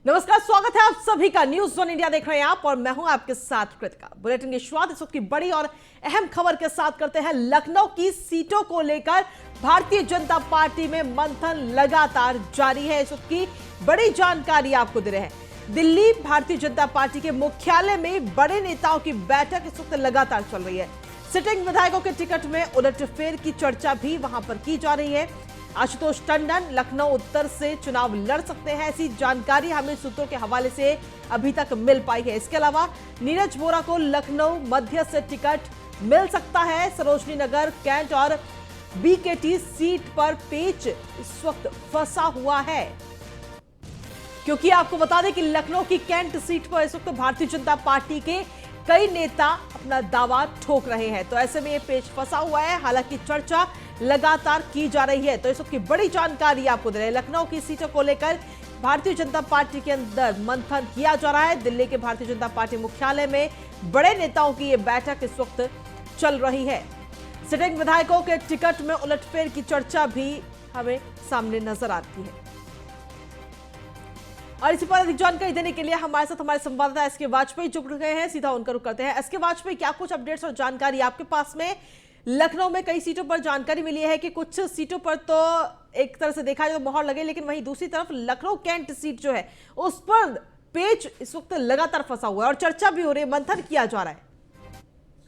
नमस्कार, स्वागत है आप सभी का। न्यूज़ वन इंडिया देख रहे हैं आप और मैं हूं आपके साथ कृतिका। बुलेटिन की शुरुआत इस वक्त की बड़ी और अहम खबर के साथ करते हैं। लखनऊ की सीटों को लेकर भारतीय जनता पार्टी में मंथन लगातार जारी है। इस वक्त की बड़ी जानकारी आपको दे रहे हैं। दिल्ली भारतीय जनता पार्टी के मुख्यालय में बड़े नेताओं की बैठक इस वक्त लगातार चल रही है। सिटिंग विधायकों के टिकट में उलटफेर की चर्चा भी वहां पर की जा रही है। आशुतोष टंडन लखनऊ उत्तर से चुनाव लड़ सकते हैं, ऐसी जानकारी हमें सूत्रों के हवाले से अभी तक मिल पाई है। इसके अलावा नीरज वोरा को लखनऊ मध्य से टिकट मिल सकता है। सरोजनी नगर, कैंट और बीकेटी सीट पर पेच इस वक्त फंसा हुआ है, क्योंकि आपको बता दें कि लखनऊ की कैंट सीट पर इस वक्त भारतीय जनता पार्टी के कई नेता अपना दावा ठोक रहे हैं। तो ऐसे में ये पेच फंसा हुआ है। हालांकि चर्चा लगातार की जा रही है। तो इस वक्त की बड़ी जानकारी आपको दे रहे हैं। लखनऊ की सीटों को लेकर भारतीय जनता पार्टी के अंदर मंथन किया जा रहा है। दिल्ली के भारतीय जनता पार्टी मुख्यालय में बड़े नेताओं की ये बैठक इस वक्त चल रही है। सिटिंग विधायकों के टिकट में उलटफेर की चर्चा भी हमें सामने नजर आती है। और इसी पर अधिक जानकारी देने के लिए हमारे साथ हमारे संवाददाता एसके वाजपेयी जुड़ गए हैं। सीधा उनका रुख करते हैं। एसके वाजपेयी, क्या कुछ अपडेट्स और जानकारी आपके पास में? लखनऊ में कई सीटों पर जानकारी मिली है कि कुछ सीटों पर तो एक तरह से देखा जाए तो मोहर लगे, लेकिन वहीं दूसरी तरफ लखनऊ कैंट सीट जो है उस पर पेच इस वक्त लगातार फंसा हुआ है और चर्चा भी हो रही है, मंथन किया जा रहा है।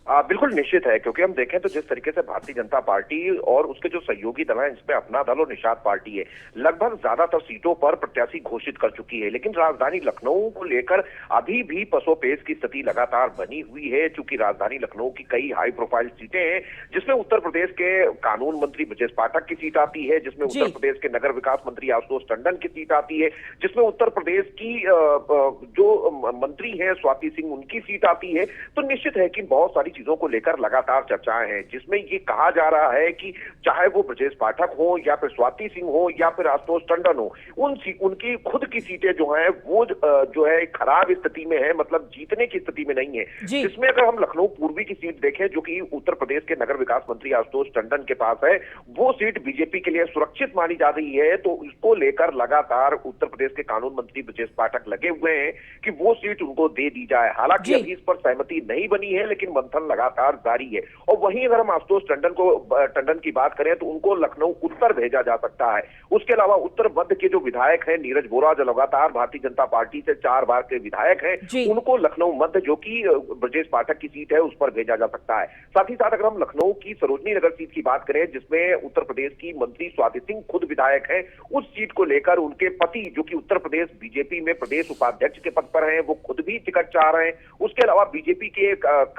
बिल्कुल निश्चित है, क्योंकि हम देखें तो जिस तरीके से भारतीय जनता पार्टी और उसके जो सहयोगी दल हैं, इसमें अपना दल और निषाद पार्टी है, लगभग ज्यादातर सीटों पर प्रत्याशी घोषित कर चुकी है। लेकिन राजधानी लखनऊ को लेकर अभी भी पसोपेश की स्थिति लगातार बनी हुई है। चूंकि राजधानी लखनऊ की कई हाई प्रोफाइल सीटें हैं, जिसमें उत्तर प्रदेश के कानून मंत्री ब्रजेश पाठक की सीट आती है, जिसमें उत्तर प्रदेश के नगर विकास मंत्री आशुतोष टंडन की सीट आती है, जिसमें उत्तर प्रदेश की जो मंत्री है स्वाति सिंह, उनकी सीट आती है। तो निश्चित है कि बहुत सारी चीजों को लेकर लगातार चर्चाएं हैं, जिसमें ये कहा जा रहा है कि चाहे वो ब्रजेश पाठक हो या फिर स्वाति सिंह हो या फिर आशुतोष टंडन हो, उनकी खुद की सीटें जो हैं वो जो है खराब स्थिति में है, मतलब जीतने की स्थिति में नहीं है। जिसमें अगर हम लखनऊ पूर्वी की सीट देखें, जो कि उत्तर प्रदेश के नगर विकास मंत्री आशुतोष टंडन के पास है, वो सीट बीजेपी के लिए सुरक्षित मानी जा रही है। तो उसको लेकर लगातार उत्तर प्रदेश के कानून मंत्री ब्रजेश पाठक लगे हुए हैं कि वो सीट उनको दे दी जाए। हालांकि अभी इस पर सहमति नहीं बनी है, लेकिन मंथन लगातार जारी है। और वहीं अगर हम आशुतोष टंडन की बात करें तो उनको लखनऊ उत्तर भेजा जा सकता है। उसके अलावा उत्तर मध्य के जो विधायक हैं, नीरज वोरा, जो लगातार भारतीय जनता पार्टी से 4 बार के विधायक हैं, उनको लखनऊ मध्य, जो कि ब्रजेश पाठक की सीट है, उस पर भेजा जा सकता है। साथ ही साथ अगर हम लखनऊ की सरोजनी नगर सीट की बात करें, जिसमें उत्तर प्रदेश की मंत्री स्वाति सिंह खुद विधायक है, उस सीट को लेकर उनके पति, जो कि उत्तर प्रदेश बीजेपी में प्रदेश उपाध्यक्ष के पद पर हैं, वो खुद भी टिकट चाह रहे हैं। उसके अलावा बीजेपी के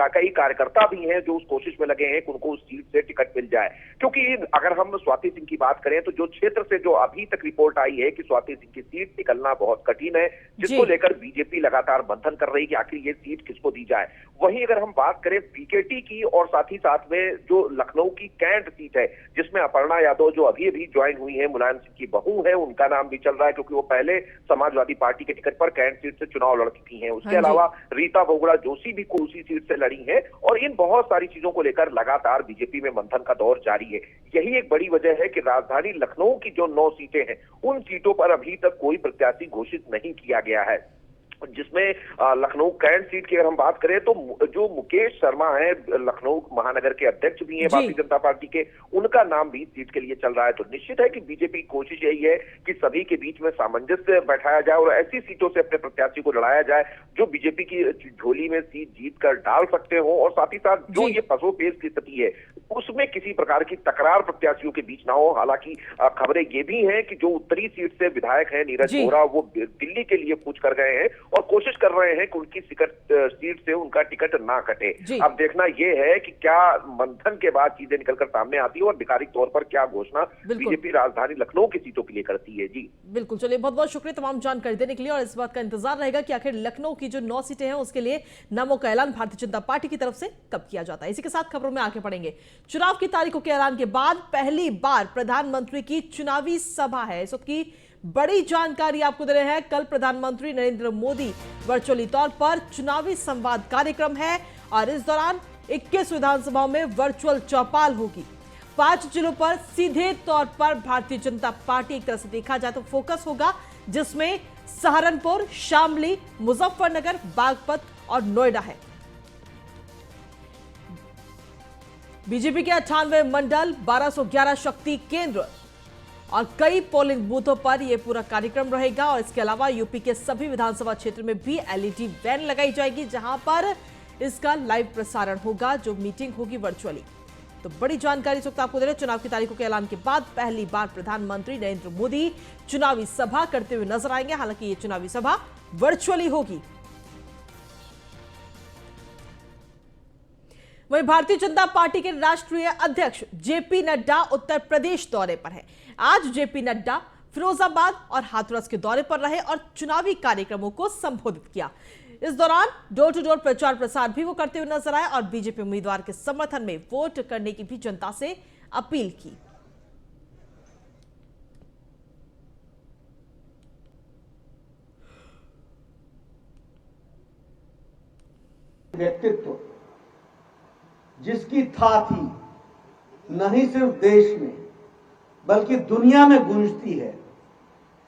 कई कार्यकर्ता भी हैं जो उस कोशिश में लगे हैं कि उनको उस सीट से टिकट मिल जाए। क्योंकि अगर हम स्वाति सिंह की बात करें तो जो क्षेत्र से जो अभी तक रिपोर्ट आई है कि स्वाति सिंह की सीट निकलना बहुत कठिन है, जिसको लेकर बीजेपी लगातार मंथन कर रही है कि आखिर ये सीट किसको दी जाए। वहीं अगर हम बात करें बीकेटी की और साथ ही साथ में जो लखनऊ की कैंट सीट है, जिसमें अपर्णा यादव जो अभी अभी ज्वाइन हुई है, मुलायम सिंह की बहू है, उनका नाम भी चल रहा है, क्योंकि वो पहले समाजवादी पार्टी के टिकट पर कैंट सीट से चुनाव लड़ चुकी हैं। उसके अलावा रीता बहुगुणा जोशी भी उसी सीट से लड़ी है। और इन बहुत सारी चीजों को लेकर लगातार बीजेपी में मंथन का दौर जारी है। यही एक बड़ी वजह है कि राजधानी लखनऊ की जो 9 सीटें हैं, उन सीटों पर अभी तक कोई प्रत्याशी घोषित नहीं किया गया है। जिसमें लखनऊ कैंट सीट की अगर हम बात करें तो जो मुकेश शर्मा है, लखनऊ महानगर के अध्यक्ष भी हैं भारतीय जनता पार्टी के, उनका नाम भी सीट के लिए चल रहा है। तो निश्चित है कि बीजेपी की कोशिश यही है कि सभी के बीच में सामंजस्य बैठाया जाए और ऐसी सीटों से अपने प्रत्याशी को लड़ाया जाए जो बीजेपी की झोली में सीट जीत कर डाल सकते हो। और साथ ही साथ जो ये पसोपेश की स्थिति है, उसमें किसी प्रकार की तकरार प्रत्याशियों के बीच ना हो। हालांकि खबरें ये भी हैं कि जो उत्तरी सीट से विधायक हैं नीरज वोरा, वो दिल्ली के लिए कूच कर गए हैं और कोशिश कर रहे हैं कि उनकी सीट से उनका टिकट ना कटे। अब देखना यह है कि क्या मंथन के बाद चीजें निकलकर सामने आती है और अधिकारिक तौर पर क्या घोषणा बीजेपी राजधानी लखनऊ की सीटों के लिए करती है। जी बिल्कुल, चलिए बहुत बहुत शुक्रिया तमाम जानकारी देने के लिए। और इस बात का इंतजार रहेगा कि आखिर लखनऊ की जो 9 सीटें हैं उसके लिए नामों का ऐलान भारतीय जनता पार्टी की तरफ से कब किया जाता है। इसी के साथ खबरों में आगे बढ़ेंगे। चुनाव की तारीखों के ऐलान के बाद पहली बार प्रधानमंत्री की चुनावी सभा है। इस वक्त की बड़ी जानकारी आपको दे रहे हैं। कल प्रधानमंत्री नरेंद्र मोदी वर्चुअली तौर पर चुनावी संवाद कार्यक्रम है और इस दौरान 21 विधानसभाओं में वर्चुअल चौपाल होगी। 5 जिलों पर सीधे तौर पर भारतीय जनता पार्टी एक तरह से देखा जाए तो फोकस होगा, जिसमें सहारनपुर, शामली, मुजफ्फरनगर, बागपत और नोएडा है। बीजेपी के 98 मंडल, 1211 शक्ति केंद्र और कई पोलिंग बूथों पर यह पूरा कार्यक्रम रहेगा। और इसके अलावा यूपी के सभी विधानसभा क्षेत्र में भी एलईडी वैन लगाई जाएगी, जहां पर इसका लाइव प्रसारण होगा, जो मीटिंग होगी वर्चुअली। तो बड़ी जानकारी इस वक्त आपको दे रहे हैं। चुनाव की तारीखों के ऐलान के बाद पहली बार प्रधानमंत्री नरेंद्र मोदी चुनावी सभा करते हुए नजर आएंगे। हालांकि ये चुनावी सभा वर्चुअली होगी। वहीं भारतीय जनता पार्टी के राष्ट्रीय अध्यक्ष जेपी नड्डा उत्तर प्रदेश दौरे पर हैं। आज जेपी नड्डा फिरोजाबाद और हाथरस के दौरे पर रहे और चुनावी कार्यक्रमों को संबोधित किया। इस दौरान डोर टू डोर प्रचार प्रसार भी वो करते हुए नजर आए और बीजेपी उम्मीदवार के समर्थन में वोट करने की भी जनता से अपील की। व्यक्तित्व जिसकी था थी न ही सिर्फ देश में बल्कि दुनिया में गूंजती है,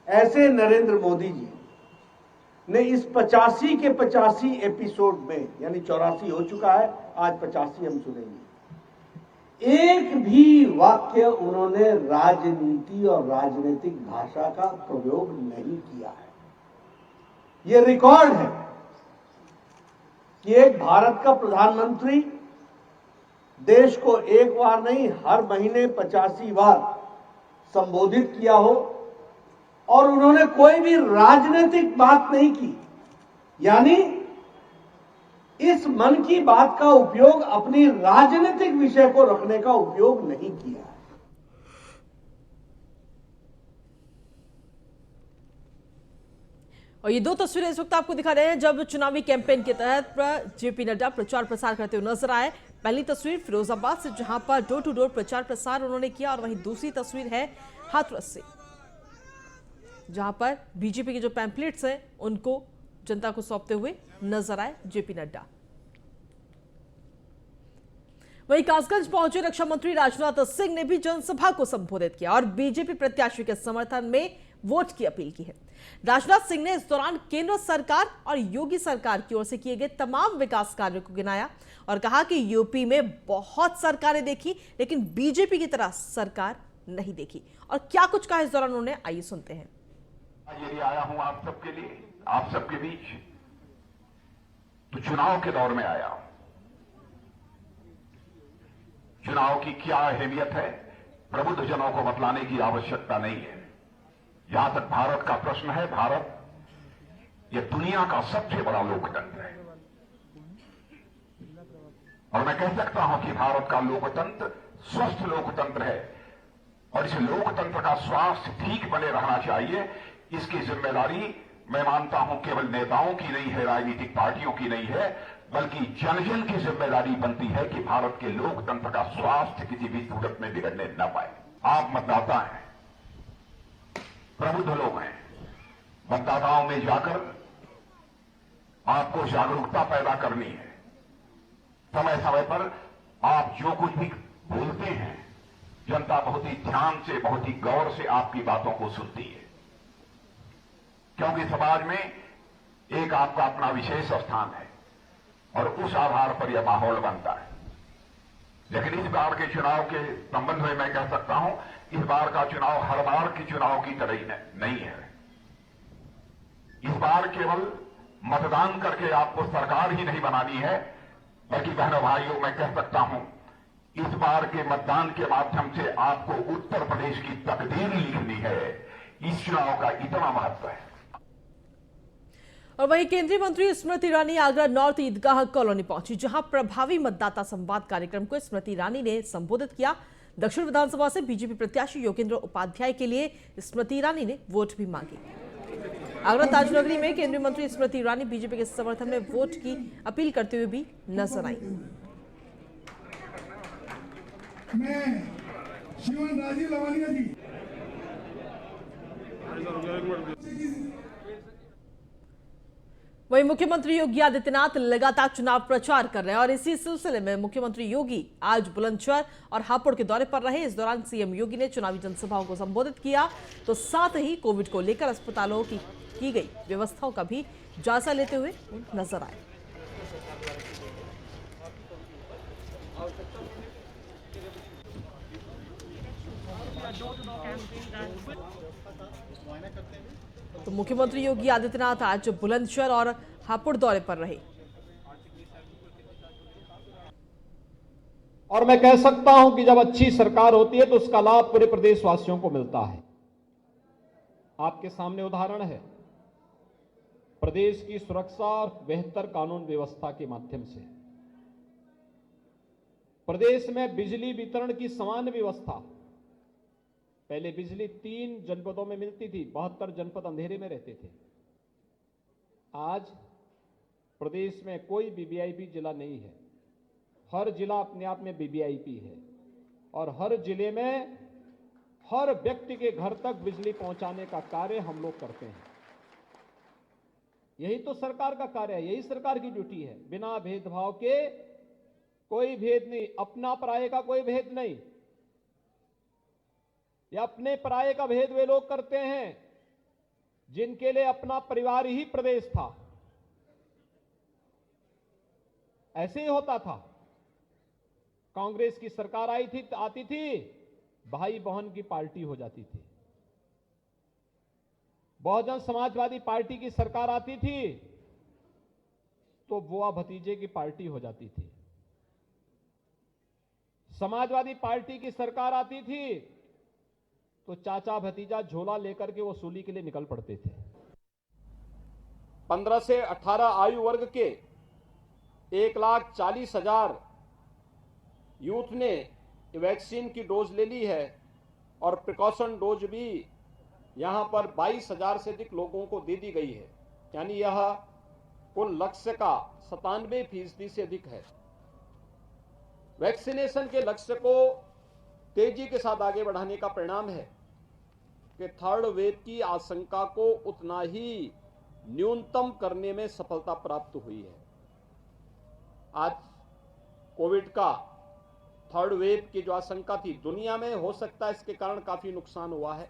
ऐसे नरेंद्र मोदी जी ने इस 85 के 85 एपिसोड में, यानी 84 हो चुका है, आज 85 हम सुनेंगे, एक भी वाक्य उन्होंने राजनीति और राजनीतिक भाषा का प्रयोग नहीं किया है। यह रिकॉर्ड है कि एक भारत का प्रधानमंत्री देश को एक बार नहीं, हर महीने 85 बार संबोधित किया हो और उन्होंने कोई भी राजनीतिक बात नहीं की। यानी इस मन की बात का उपयोग अपनी राजनीतिक विषय को रखने का उपयोग नहीं किया। और ये दो तस्वीरें इस वक्त आपको दिखा रहे हैं जब चुनावी कैंपेन के तहत जेपी नड्डा प्रचार प्रसार करते हुए नजर आए। पहली तस्वीर फिरोजाबाद से, जहां पर डोर टू डोर प्रचार प्रसार उन्होंने किया, और वहीं दूसरी तस्वीर है हाथरस से, जहां पर बीजेपी के जो पैम्पलेट्स हैं उनको जनता को सौंपते हुए नजर आए जेपी नड्डा। वहीं कासगंज पहुंचे रक्षा मंत्री राजनाथ सिंह ने भी जनसभा को संबोधित किया और बीजेपी प्रत्याशी के समर्थन में वोट की अपील की है। राजनाथ सिंह ने इस दौरान केंद्र सरकार और योगी सरकार की ओर से किए गए तमाम विकास कार्यों को गिनाया और कहा कि यूपी में बहुत सरकारें देखी, लेकिन बीजेपी की तरह सरकार नहीं देखी। और क्या कुछ कहा इस दौरान उन्होंने, आइए सुनते हैं। ये आया हूं आप सबके लिए, आप सबके बीच, तो चुनाव के दौर में आया हूं। चुनाव की क्या अहमियत है प्रबुद्ध जनों को बतलाने की आवश्यकता नहीं है। जहां तक भारत का प्रश्न है, भारत यह दुनिया का सबसे बड़ा लोकतंत्र है और मैं कह सकता हूं कि भारत का लोकतंत्र स्वस्थ लोकतंत्र है और इस लोकतंत्र का स्वास्थ्य ठीक बने रहना चाहिए। इसकी जिम्मेदारी मैं मानता हूं केवल नेताओं की नहीं है, राजनीतिक पार्टियों की नहीं है, बल्कि जन जन की जिम्मेदारी बनती है कि भारत के लोकतंत्र का स्वास्थ्य किसी भी सूरत में बिगड़ने न पाए। आप मतदाता हैं, प्रबुद्ध लोग हैं, मतदाताओं में जाकर आपको जागरूकता पैदा करनी है। समय समय पर आप जो कुछ भी बोलते हैं, जनता बहुत ही ध्यान से, बहुत ही गौर से आपकी बातों को सुनती है, क्योंकि समाज में एक आपका अपना विशेष स्थान है और उस आधार पर यह माहौल बनता है। लेकिन इस बार के चुनाव के संबंध में मैं कह सकता हूं, इस बार का चुनाव हर बार की चुनाव की तरह ही नहीं है। इस बार केवल मतदान करके आपको सरकार ही नहीं बनानी है, बल्कि बहनों भाइयों मैं कह सकता हूं, इस बार के मतदान के माध्यम से आपको उत्तर प्रदेश की तकदीर लिखनी है। इस चुनाव का इतना महत्व है। और वहीं केंद्रीय मंत्री स्मृति ईरानी आगरा नॉर्थ ईदगाह कॉलोनी पहुंची, जहां प्रभावी मतदाता संवाद कार्यक्रम को स्मृति ईरानी ने संबोधित किया। दक्षिण विधानसभा से बीजेपी प्रत्याशी योगेंद्र उपाध्याय के लिए स्मृति ईरानी ने वोट भी मांगी। आगरा ताजनगरी में केंद्रीय मंत्री स्मृति ईरानी बीजेपी के समर्थन में वोट की अपील करते हुए भी नजर आई। मैं श्रीमान राजीव लवानिया जी वहीं मुख्यमंत्री योगी आदित्यनाथ लगातार चुनाव प्रचार कर रहे हैं और इसी सिलसिले में मुख्यमंत्री योगी आज बुलंदशहर और हापुड़ के दौरे पर रहे। इस दौरान सीएम योगी ने चुनावी जनसभाओं को संबोधित किया, तो साथ ही कोविड को लेकर अस्पतालों की की गई व्यवस्थाओं का भी जायजा लेते हुए नजर आए। तो मुख्यमंत्री योगी आदित्यनाथ आज बुलंदशहर और हापुड़ दौरे पर रहे। और मैं कह सकता हूं कि जब अच्छी सरकार होती है तो उसका लाभ पूरे प्रदेशवासियों को मिलता है। आपके सामने उदाहरण है प्रदेश की सुरक्षा और बेहतर कानून व्यवस्था के माध्यम से प्रदेश में बिजली वितरण की समान व्यवस्था। पहले बिजली 3 जनपदों में मिलती थी, 72 जनपद अंधेरे में रहते थे। आज प्रदेश में कोई वीवीआईपी जिला नहीं है, हर जिला अपने आप में वीवीआईपी है और हर जिले में हर व्यक्ति के घर तक बिजली पहुंचाने का कार्य हम लोग करते हैं। यही तो सरकार का कार्य है, यही सरकार की ड्यूटी है। बिना भेदभाव के कोई भेद नहीं, अपना पराये का कोई भेद नहीं। या अपने पराये का भेद वे लोग करते हैं जिनके लिए अपना परिवार ही प्रदेश था। ऐसे ही होता था। कांग्रेस की सरकार आती थी, भाई बहन की पार्टी हो जाती थी। बहुजन समाजवादी पार्टी की सरकार आती थी तो बुआ भतीजे की पार्टी हो जाती थी। समाजवादी पार्टी की सरकार आती थी तो चाचा भतीजा झोला लेकर के वसूली के लिए निकल पड़ते थे। 15 से 18 आयु वर्ग के 1,40,000 यूथ ने वैक्सीन की डोज ले ली है और प्रिकॉशन डोज भी यहां पर 22,000 से अधिक लोगों को दे दी गई है। यानी यह कुल लक्ष्य का 97% से अधिक है। वैक्सीनेशन के लक्ष्य को तेजी के साथ आगे बढ़ाने का परिणाम है कि थर्ड वेव की आशंका को उतना ही न्यूनतम करने में सफलता प्राप्त हुई है। आज कोविड का थर्ड वेव की जो आशंका थी दुनिया में, हो सकता है इसके कारण काफी नुकसान हुआ है।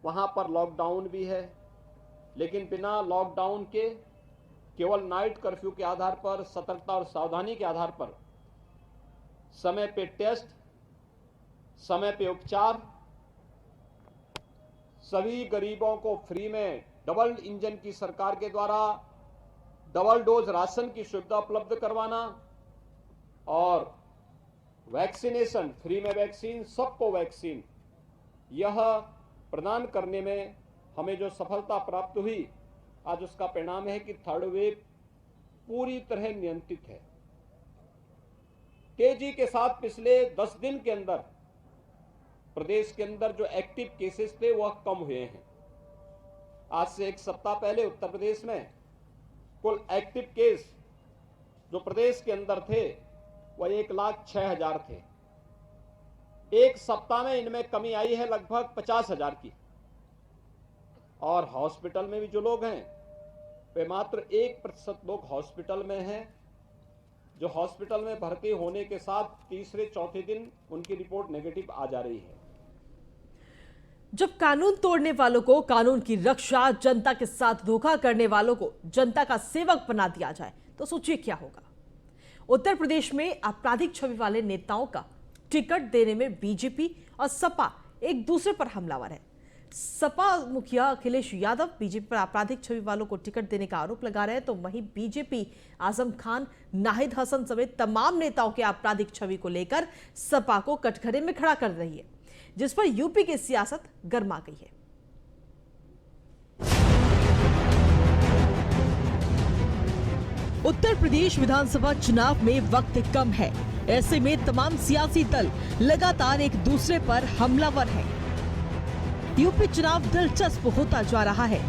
वहां पर लॉकडाउन भी है, लेकिन बिना लॉकडाउन के केवल नाइट कर्फ्यू के आधार पर, सतर्कता और सावधानी के आधार पर समय पे टेस्ट, समय पे उपचार, सभी गरीबों को फ्री में डबल इंजन की सरकार के द्वारा डबल डोज राशन की सुविधा उपलब्ध करवाना और वैक्सीनेशन, फ्री में वैक्सीन, सबको वैक्सीन, यह प्रदान करने में हमें जो सफलता प्राप्त हुई, आज उसका परिणाम है कि थर्ड वेव पूरी तरह नियंत्रित है। तेजी के साथ पिछले 10 दिन के अंदर प्रदेश के अंदर जो एक्टिव केसेस थे वह कम हुए हैं। आज से 1 सप्ताह पहले उत्तर प्रदेश में कुल एक्टिव केस जो प्रदेश के अंदर थे वह 1,06,000 थे। एक सप्ताह में इनमें कमी आई है लगभग 50,000 की। और हॉस्पिटल में भी जो लोग हैं वे मात्र 1% लोग हॉस्पिटल में हैं, जो हॉस्पिटल में भर्ती होने के साथ तीसरे चौथे दिन उनकी रिपोर्ट नेगेटिव आ जा रही है। जब कानून तोड़ने वालों को कानून की रक्षा, जनता के साथ धोखा करने वालों को जनता का सेवक बना दिया जाए तो सोचिए क्या होगा। उत्तर प्रदेश में आपराधिक छवि वाले नेताओं का टिकट देने में बीजेपी और सपा एक दूसरे पर हमलावर है। सपा मुखिया अखिलेश यादव बीजेपी पर आपराधिक छवि वालों को टिकट देने का आरोप लगा रहे हैं, तो वहीं बीजेपी आजम खान, नाहिद हसन समेत तमाम नेताओं के आपराधिक छवि को लेकर सपा को कटघरे में खड़ा कर रही है, जिस पर यूपी की सियासत गर्मा गई है। उत्तर प्रदेश विधानसभा चुनाव में वक्त कम है, ऐसे में तमाम सियासी दल लगातार एक दूसरे पर हमलावर हैं। यूपी चुनाव दिलचस्प होता जा रहा है।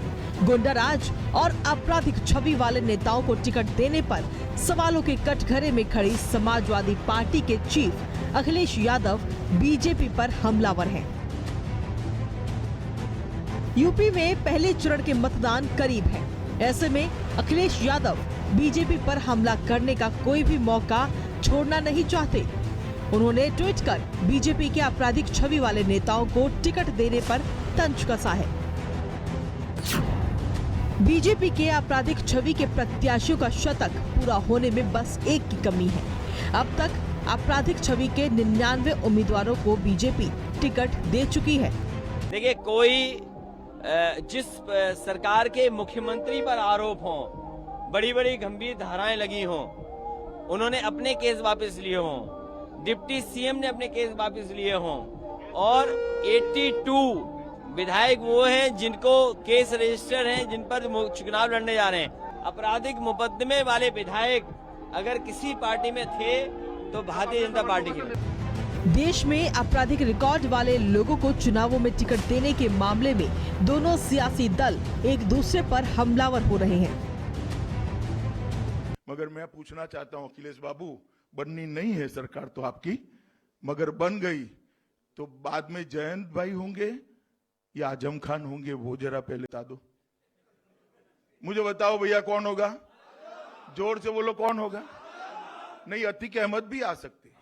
गुंडाराज और आपराधिक छवि वाले नेताओं को टिकट देने पर सवालों के कटघरे में खड़ी समाजवादी पार्टी के चीफ अखिलेश यादव बीजेपी पर हमलावर हैं। यूपी में पहले चरण के मतदान करीब है, ऐसे में अखिलेश यादव बीजेपी पर हमला करने का कोई भी मौका छोड़ना नहीं चाहते। उन्होंने ट्वीट कर बीजेपी के आपराधिक छवि वाले नेताओं को टिकट देने पर तंज कसा है। बीजेपी के आपराधिक छवि के प्रत्याशियों का शतक पूरा होने में बस एक की कमी है। अब तक आपराधिक छवि के 99 उम्मीदवारों को बीजेपी टिकट दे चुकी है। देखिए, कोई जिस सरकार के मुख्यमंत्री पर आरोप हो, बड़ी बड़ी गंभीर धाराएं लगी हों, उन्होंने अपने केस वापस लिए हों, डिप्टी सीएम ने अपने केस वापस लिए हों, और 82 विधायक वो हैं जिनको केस रजिस्टर हैं, जिन पर चुनाव लड़ने जा रहे हैं। आपराधिक मुकदमे वाले विधायक अगर किसी पार्टी में थे तो भारतीय जनता पार्टी के। देश में आपराधिक रिकॉर्ड वाले लोगों को चुनावों में टिकट देने के मामले में दोनों सियासी दल एक दूसरे पर हमलावर हो रहे हैं। मगर मैं पूछना चाहता हूं अखिलेश बाबू, बननी नहीं है सरकार तो आपकी, मगर बन गई तो बाद में जयंत भाई होंगे या आजम खान होंगे, वो जरा पहले बता दो मुझे। बताओ भैया कौन होगा? जोर से बोलो कौन होगा? नहीं, अतीक अहमद भी आ सकते हैं।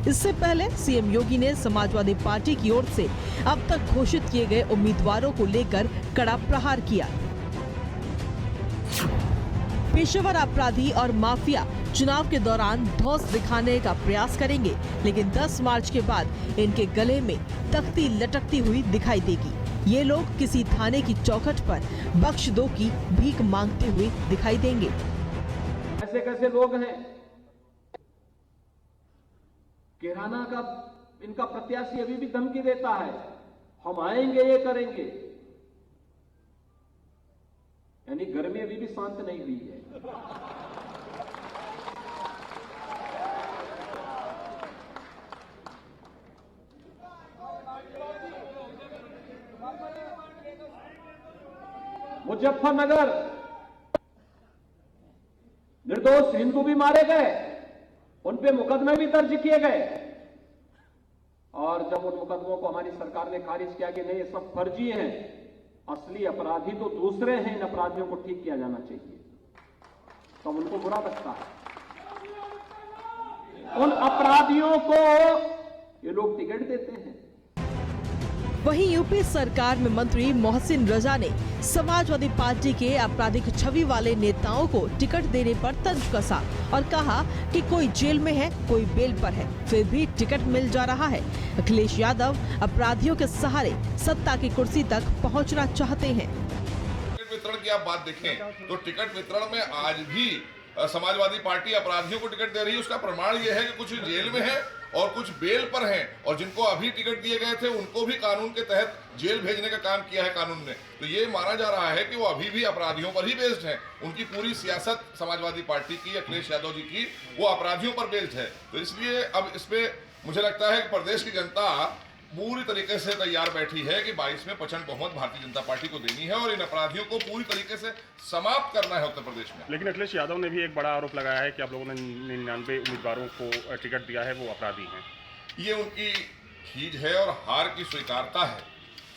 इससे पहले सीएम योगी ने समाजवादी पार्टी की ओर से अब तक घोषित किए गए उम्मीदवारों को लेकर कड़ा प्रहार किया। पेशेवर अपराधी और माफिया चुनाव के दौरान धौंस दिखाने का प्रयास करेंगे, लेकिन 10 मार्च के बाद इनके गले में तख्ती लटकती हुई दिखाई देगी। ये लोग किसी थाने की चौखट पर बख्श दो की भीख मांगते हुए दिखाई देंगे। ऐसे कैसे लोग हैं? किराना का इनका प्रत्याशी अभी भी धमकी देता है, हम आएंगे, ये करेंगे। यानी गर्मी अभी भी शांत नहीं हुई है। मुजफ्फरनगर निर्दोष हिंदू भी मारे गए, उन पे मुकदमे भी दर्ज किए गए, और जब उन मुकदमों को हमारी सरकार ने खारिज किया कि नहीं, ये सब फर्जी हैं, असली अपराधी तो दूसरे हैं, इन अपराधियों को ठीक किया जाना चाहिए, तो उनको बुरा लगता है। उन अपराधियों को ये लोग टिकट देते हैं। वहीं यूपी सरकार में मंत्री मोहसिन रजा ने समाजवादी पार्टी के आपराधिक छवि वाले नेताओं को टिकट देने पर तंज कसा और कहा कि कोई जेल में है, कोई बेल पर है, फिर भी टिकट मिल जा रहा है। अखिलेश यादव अपराधियों के सहारे सत्ता की कुर्सी तक पहुंचना चाहते हैं। टिकट वितरण की आप बात देखें तो टिकट वितरण में आज भी समाजवादी पार्टी अपराधियों को टिकट दे रही है। उसका प्रमाण यह है कि कुछ जेल में है और कुछ बेल पर हैं, और जिनको अभी टिकट दिए गए थे उनको भी कानून के तहत जेल भेजने का काम किया है कानून ने। तो ये माना जा रहा है कि वो अभी भी अपराधियों पर ही बेस्ड है। उनकी पूरी सियासत समाजवादी पार्टी की, अखिलेश यादव जी की, वो अपराधियों पर बेस्ड है। तो इसलिए अब इस पे मुझे लगता है कि प्रदेश की जनता पूरी तरीके से तैयार बैठी है कि 22 में प्रचंड बहुमत भारतीय जनता पार्टी को देनी है और इन अपराधियों को पूरी तरीके से समाप्त करना है उत्तर प्रदेश में। लेकिन अखिलेश यादव ने भी एक बड़ा आरोप लगाया है कि आप लोगों ने 99 उम्मीदवारों को टिकट दिया है, वो अपराधी हैं। ये उनकी खीज है और हार की स्वीकारता है,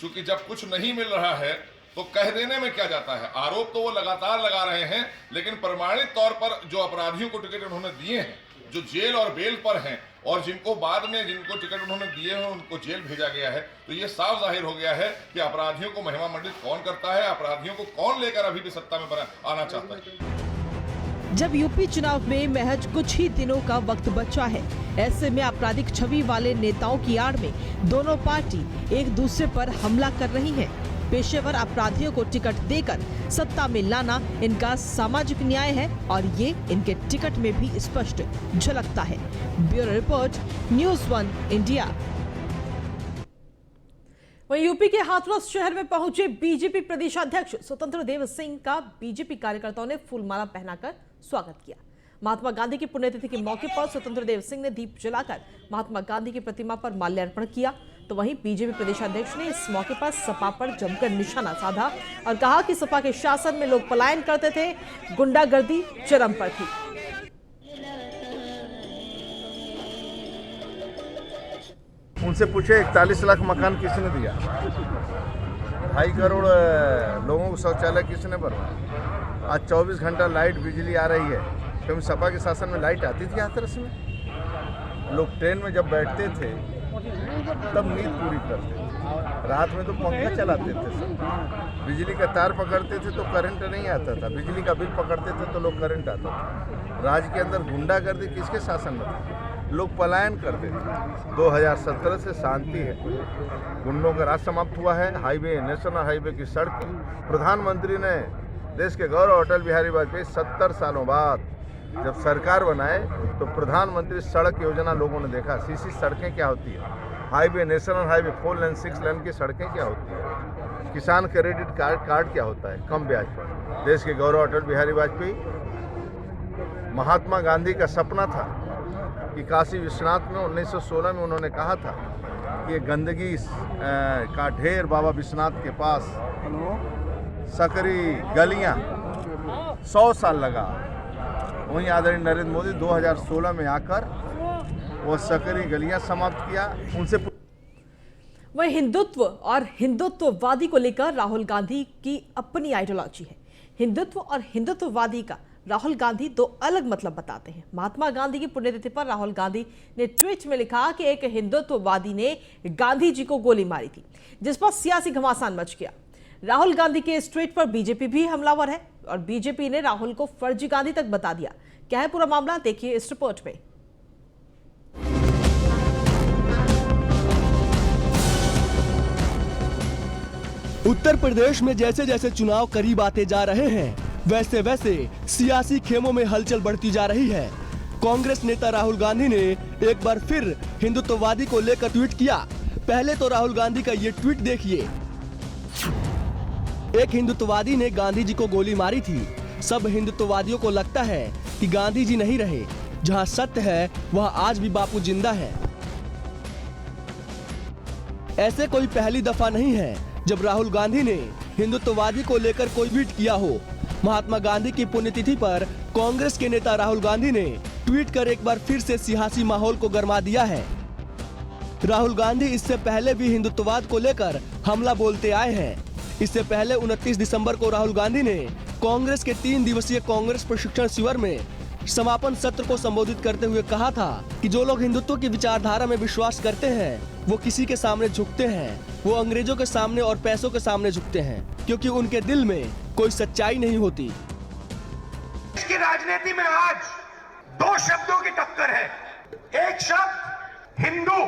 क्योंकि जब कुछ नहीं मिल रहा है तो कह देने में क्या जाता है। आरोप तो वो लगातार लगा रहे हैं, लेकिन प्रमाणित तौर पर जो अपराधियों को टिकट उन्होंने दिए हैं, जो जेल और बेल पर हैं, और जिनको बाद में जिनको टिकट उन्होंने दिए हैं उनको जेल भेजा गया है, तो ये साफ जाहिर हो गया है कि अपराधियों को महिमा मंडित कौन करता है, अपराधियों को कौन लेकर अभी भी सत्ता में आना चाहता है। जब यूपी चुनाव में महज कुछ ही दिनों का वक्त बचा है, ऐसे में आपराधिक छवि वाले नेताओं की आड़ में दोनों पार्टी एक दूसरे पर हमला कर रही हैं। पेशेवर अपराधियों को टिकट देकर सत्ता में लाना इनका सामाजिक न्याय है और ये इनके टिकट में भी स्पष्ट झलकता है। Bureau report, news 1 India. वहीं यूपी के हाथरस शहर में पहुंचे बीजेपी प्रदेशाध्यक्ष स्वतंत्र देव सिंह का बीजेपी कार्यकर्ताओं ने फूलमाला पहनाकर स्वागत किया। महात्मा गांधी की पुण्यतिथि के मौके पर स्वतंत्र देव सिंह ने दीप जलाकर महात्मा गांधी की प्रतिमा पर माल्यार्पण किया। तो वहीं बीजेपी प्रदेशाध्यक्ष ने इस मौके पर सपा पर जमकर निशाना साधा और कहा कि सपा के शासन में लोग पलायन करते थे, गुंडागर्दी चरम पर थी। उनसे पूछे 41 लाख मकान किसने दिया, 2.5 करोड़ लोगों को शौचालय किसने बनवाया, आज 24 घंटा लाइट बिजली आ रही है। क्योंकि सपा के शासन में लाइट आती थी हाथरस में, लोग ट्रेन में जब बैठते थे तब नींद पूरी करते थे। रात में तो पंखा चलाते थे सब, बिजली का तार पकड़ते थे तो करंट नहीं आता था, बिजली का बिल पकड़ते थे तो लोग करंट आता था। राज्य के अंदर गुंडागर्दी किसके शासन में था? लोग पलायन करते थे। 2017 से शांति है, गुंडों का राज समाप्त हुआ है। हाईवे, नेशनल हाईवे की सड़क प्रधानमंत्री ने देश के गौरव अटल बिहारी वाजपेयी 70 सालों बाद जब सरकार बनाए तो प्रधानमंत्री सड़क योजना लोगों ने देखा। सीसी सड़कें क्या होती है, हाईवे, नेशनल हाईवे 4 लेन 6 लेन की सड़कें क्या होती है, किसान क्रेडिट कार्ड क्या होता है कम ब्याज पर। देश के गौरव अटल बिहारी वाजपेयी, महात्मा गांधी का सपना था कि काशी विश्वनाथ में 1916 में उन्होंने कहा था कि ये गंदगी का ढेर बाबा विश्वनाथ के पास, सकरी गलियां 100 साल लगा। वहीं आदरणीय नरेंद्र मोदी 2016 में आकर वो सकरी गलियां समाप्त किया। उनसे वहीं हिंदुत्व और हिंदुत्ववादी को लेकर राहुल गांधी की अपनी आइडियोलॉजी है। हिंदुत्व और हिंदुत्ववादी का राहुल गांधी दो अलग मतलब बताते हैं। महात्मा गांधी की पुण्यतिथि पर राहुल गांधी ने ट्वीट में लिखा कि एक हिंदुत्ववादी ने गांधी जी को गोली मारी थी, जिस पर सियासी घमासान मच गया। राहुल गांधी के इस ट्वीट पर बीजेपी भी हमलावर है और बीजेपी ने राहुल को फर्जी गांधी तक बता दिया। क्या है पूरा मामला, देखिए इस रिपोर्ट में। उत्तर प्रदेश में जैसे जैसे चुनाव करीब आते जा रहे हैं, वैसे वैसे सियासी खेमों में हलचल बढ़ती जा रही है। कांग्रेस नेता राहुल गांधी ने एक बार फिर हिंदुत्ववादी को लेकर ट्वीट किया। पहले तो राहुल गांधी का ये ट्वीट देखिए। एक हिंदुत्ववादी ने गांधी जी को गोली मारी थी। सब हिंदुत्ववादियों को लगता है कि गांधी जी नहीं रहे, जहां सत्य है वहां आज भी बापू जिंदा है। ऐसे कोई पहली दफा नहीं है जब राहुल गांधी ने हिंदुत्ववादी को लेकर कोई ट्वीट किया हो। महात्मा गांधी की पुण्यतिथि पर कांग्रेस के नेता राहुल गांधी ने ट्वीट कर एक बार फिर से सियासी माहौल को गरमा दिया है। राहुल गांधी इससे पहले भी हिंदुत्ववाद को लेकर हमला बोलते आए हैं। इससे पहले 29 दिसंबर को राहुल गांधी ने कांग्रेस के 3 दिवसीय कांग्रेस प्रशिक्षण शिविर में समापन सत्र को संबोधित करते हुए कहा था कि जो लोग हिंदुत्व की विचारधारा में विश्वास करते हैं वो किसी के सामने झुकते हैं, वो अंग्रेजों के सामने और पैसों के सामने झुकते हैं, क्योंकि उनके दिल में कोई सच्चाई नहीं होती। इसकी राजनीति में आज 2 शब्दों की टक्कर है। एक शब्द हिंदू,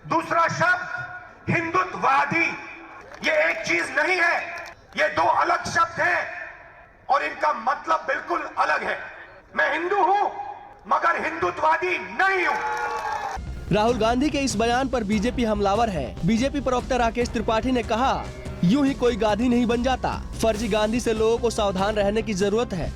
दूसरा शब्द हिंदुत्ववादी। ये एक चीज नहीं है, ये 2 अलग शब्द हैं और इनका मतलब बिल्कुल अलग है। मैं हिंदू हूं मगर हिंदुत्ववादी नहीं हूं। राहुल गांधी के इस बयान पर बीजेपी हमलावर है। बीजेपी प्रवक्ता राकेश त्रिपाठी ने कहा, यूं ही कोई गांधी नहीं बन जाता। फर्जी गांधी से लोगों को सावधान रहने की जरूरत है।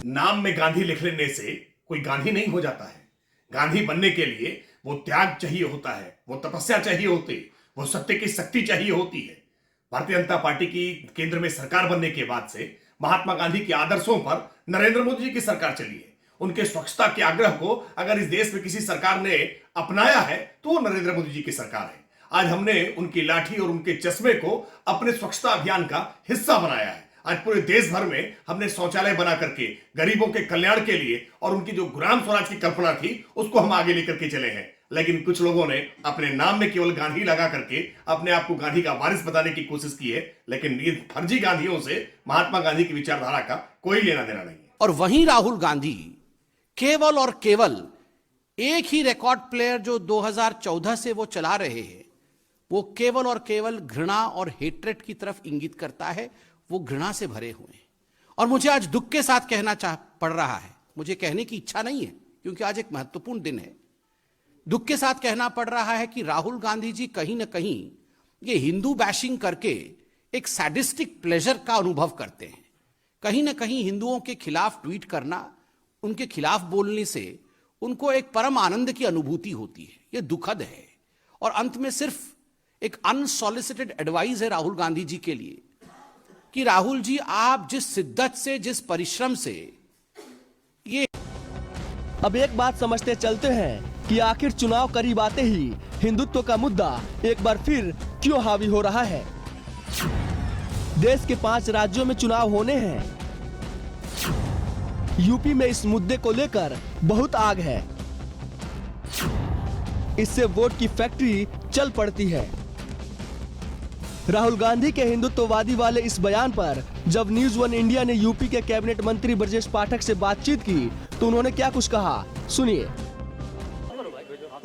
नाम में गांधी लिख लेने से कोई गांधी नहीं हो जाता है। गांधी बनने के लिए वो त्याग चाहिए होता है, वो तपस्या चाहिए होती है, वो सत्य की शक्ति चाहिए होती है। भारतीय जनता पार्टी की केंद्र में सरकार बनने के बाद से महात्मा गांधी के आदर्शों पर नरेंद्र मोदी जी की सरकार चली है। उनके स्वच्छता के आग्रह को अगर इस देश में किसी सरकार ने अपनाया है तो वो नरेंद्र मोदी जी की सरकार है। आज हमने उनकी लाठी और उनके चश्मे को अपने स्वच्छता अभियान का हिस्सा बनाया है। आज पूरे देश भर में हमने शौचालय बना करके गरीबों के कल्याण के लिए और उनकी जो ग्राम स्वराज की कल्पना थी उसको हम आगे लेकर के चले हैं। लेकिन कुछ लोगों ने अपने नाम में केवल गांधी लगा करके अपने आप को गांधी का वारिस बताने की कोशिश की है, लेकिन इन फर्जी गांधियों से महात्मा गांधी की विचारधारा का कोई लेना देना नहीं है। और वहीं राहुल गांधी केवल और केवल एक ही रिकॉर्ड प्लेयर जो 2014 से वो चला रहे हैं, वो केवल और केवल घृणा और हेट्रेट की तरफ इंगित करता है। वो घृणा से भरे हुए हैं। और मुझे आज दुख के साथ कहना पड़ रहा है, मुझे कहने की इच्छा नहीं है क्योंकि आज एक महत्वपूर्ण दिन है। दुख के साथ कहना पड़ रहा है कि राहुल गांधी जी कहीं ना कहीं ये हिंदू बैशिंग करके एक सैडिस्टिक प्लेजर का अनुभव करते हैं। कहीं ना कहीं हिंदुओं के खिलाफ ट्वीट करना, उनके खिलाफ बोलने से उनको एक परम आनंद की अनुभूति होती है। ये दुखद है। और अंत में सिर्फ एक अनसॉलिसिटेड एडवाइस है राहुल गांधी जी के लिए कि राहुल जी, आप जिस शिद्दत से, जिस परिश्रम से ये। अब एक बात समझते चलते हैं कि आखिर चुनाव करीब आते ही हिंदुत्व का मुद्दा एक बार फिर क्यों हावी हो रहा है। देश के 5 राज्यों में चुनाव होने हैं। यूपी में इस मुद्दे को लेकर बहुत आग है। इससे वोट की फैक्ट्री चल पड़ती है। राहुल गांधी के हिंदुत्ववादी वाले इस बयान पर जब न्यूज वन इंडिया ने यूपी के कैबिनेट मंत्री ब्रजेश पाठक से बातचीत की तो उन्होंने क्या कुछ कहा, सुनिए।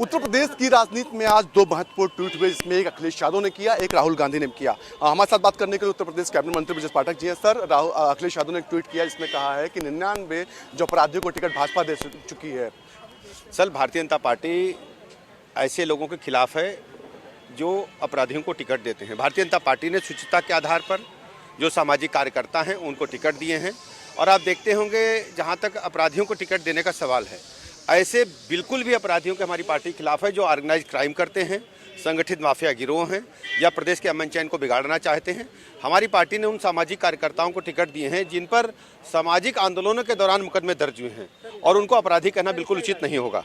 उत्तर प्रदेश की राजनीति में आज दो महत्वपूर्ण ट्वीट हुए, जिसमें एक अखिलेश यादव ने किया, एक राहुल गांधी ने किया। हमारे साथ बात करने के लिए उत्तर प्रदेश कैबिनेट मंत्री ब्रजेश पाठक जी हैं। सर, अखिलेश यादव ने एक ट्वीट किया जिसमें कहा है कि 99 जो अपराधियों को टिकट भाजपा दे चुकी है। सर, भारतीय जनता पार्टी ऐसे लोगों के खिलाफ है जो अपराधियों को टिकट देते हैं। भारतीय जनता पार्टी ने शुचिता के आधार पर जो सामाजिक कार्यकर्ता हैं उनको टिकट दिए हैं। और आप देखते होंगे, जहां तक अपराधियों को टिकट देने का सवाल है, ऐसे बिल्कुल भी अपराधियों के हमारी पार्टी के खिलाफ है जो ऑर्गेनाइज क्राइम करते हैं, संगठित माफिया गिरोह हैं या प्रदेश के अमन चैन को बिगाड़ना चाहते हैं। हमारी पार्टी ने उन सामाजिक कार्यकर्ताओं को टिकट दिए हैं जिन पर सामाजिक आंदोलनों के दौरान मुकदमे दर्ज हुए हैं, और उनको अपराधी कहना बिल्कुल उचित नहीं होगा।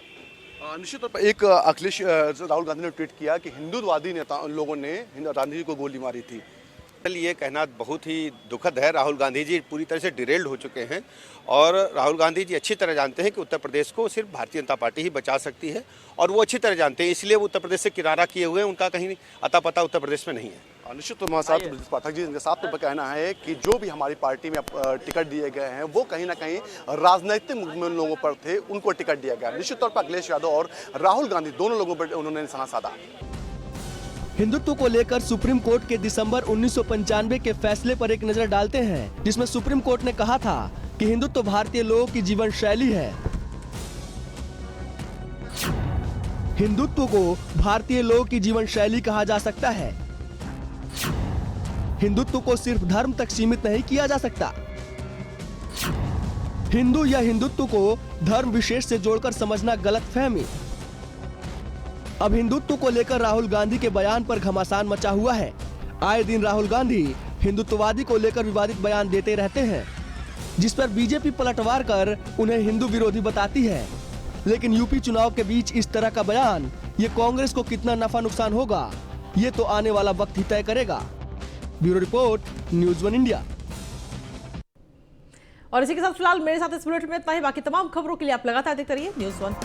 निश्चित तौर पर एक राहुल गांधी ने ट्वीट किया कि हिंदुत्ववादी नेता लोगों ने गांधी जी को गोली मारी थी। ये कहना बहुत ही दुखद है। राहुल गांधी जी पूरी तरह से डिरेल्ड हो चुके हैं और राहुल गांधी जी अच्छी तरह जानते हैं कि उत्तर प्रदेश को सिर्फ भारतीय जनता पार्टी ही बचा सकती है, और वो अच्छी तरह जानते हैं, इसलिए वो उत्तर प्रदेश से किनारा किए हुए हैं। उनका कहीं अता पता उत्तर प्रदेश में नहीं है। निश्चित तौर पर पाठक जी, इनके साथ तो कहना है कि जो भी हमारी पार्टी में टिकट दिए गए हैं वो कहीं ना कहीं राजनीतिक लोगों पर थे, उनको टिकट दिया गया। निश्चित तौर पर अखिलेश यादव और राहुल गांधी दोनों लोगों पर उन्होंने निशाना साधा। हिंदुत्व को लेकर सुप्रीम कोर्ट के दिसंबर 1995 के फैसले पर एक नजर डालते हैं, जिसमें सुप्रीम कोर्ट ने कहा था कि हिंदुत्व भारतीय लोगों की जीवन शैली है। हिंदुत्व को भारतीय लोगों की जीवन शैली कहा जा सकता है। हिंदुत्व को सिर्फ धर्म तक सीमित नहीं किया जा सकता। हिंदू या हिंदुत्व को धर्म विशेष से जोड़कर समझना गलतफहमी। अब हिंदुत्व को लेकर राहुल गांधी के बयान पर घमासान मचा हुआ है। आए दिन राहुल गांधी हिंदुत्ववादी को लेकर विवादित बयान देते रहते हैं, जिस पर बीजेपी पलटवार कर उन्हें हिंदू विरोधी बताती है। लेकिन यूपी चुनाव के बीच इस तरह का बयान ये कांग्रेस को कितना नफा नुकसान होगा, ये तो आने वाला वक्त ही तय करेगा। Bureau report, news one India. और इसी के साथ फिलहाल मेरे साथ इस बुलेटिन में इतना ही। बाकी तमाम खबरों के लिए आप लगातार देखते रहिए न्यूज वन।